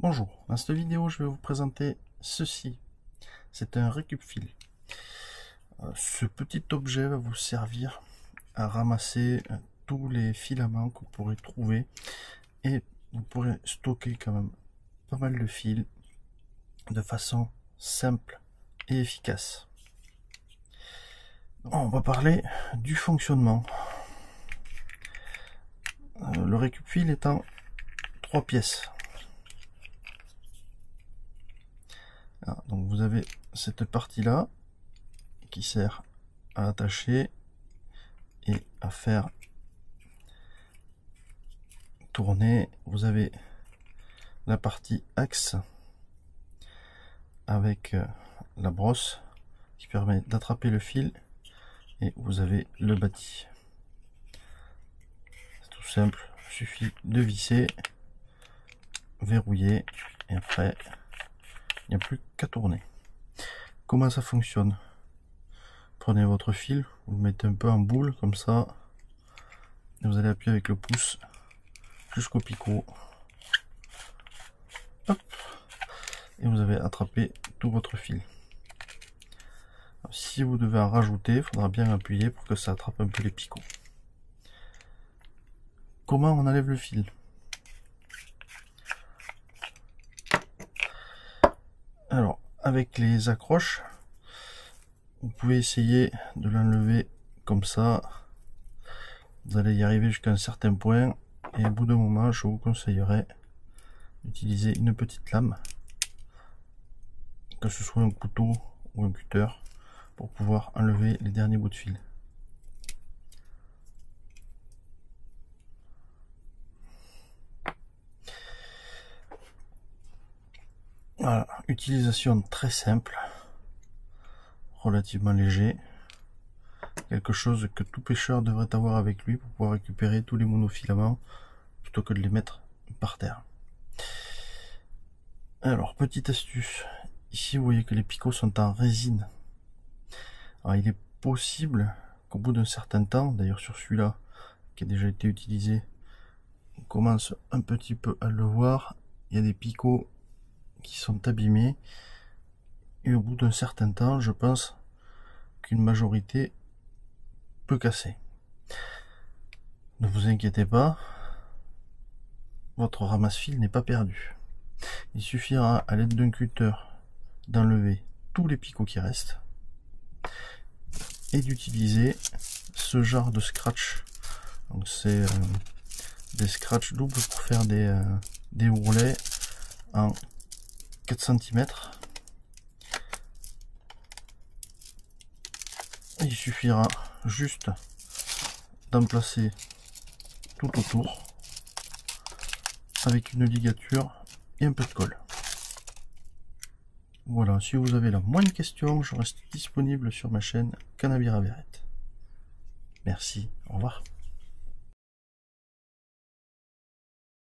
Bonjour, dans cette vidéo je vais vous présenter ceci. C'est un récup-fil. Ce petit objet va vous servir à ramasser tous les filaments que vous pourrez trouver et vous pourrez stocker quand même pas mal de fils de façon simple et efficace. On va parler du fonctionnement. Le récup-fil est en 3 pièces. Donc vous avez cette partie là qui sert à attacher et à faire tourner. Vous avez la partie axe avec la brosse qui permet d'attraper le fil, et vous avez le bâti. C'est tout simple, il suffit de visser, verrouiller et après il n'y a plus qu'à tourner. Comment ça fonctionne? Prenez votre fil, vous le mettez un peu en boule comme ça, et vous allez appuyer avec le pouce jusqu'au picot. Hop, et vous avez attrapé tout votre fil. Alors, si vous devez en rajouter, il faudra bien appuyer pour que ça attrape un peu les picots. Comment on enlève le fil? Alors, avec les accroches, vous pouvez essayer de l'enlever comme ça. Vous allez y arriver jusqu'à un certain point, et au bout d'un moment, je vous conseillerais d'utiliser une petite lame, que ce soit un couteau ou un cutter, pour pouvoir enlever les derniers bouts de fil. Voilà, utilisation très simple, relativement léger, quelque chose que tout pêcheur devrait avoir avec lui pour pouvoir récupérer tous les monofilaments plutôt que de les mettre par terre. Alors, petite astuce, ici vous voyez que les picots sont en résine. Alors, il est possible qu'au bout d'un certain temps, d'ailleurs sur celui-là qui a déjà été utilisé, on commence un petit peu à le voir, il y a des picots qui sont abîmés, et au bout d'un certain temps, je pense qu'une majorité peut casser. Ne vous inquiétez pas, votre ramasse-fil n'est pas perdu. Il suffira à l'aide d'un cutter d'enlever tous les picots qui restent et d'utiliser ce genre de scratch. Donc c'est des scratchs doubles pour faire des ourlets en 4 cm. Il suffira juste d'en placer tout autour avec une ligature et un peu de colle. Voilà, si vous avez la moindre question, je reste disponible sur ma chaîne Cannabis Ravérette. Merci, au revoir.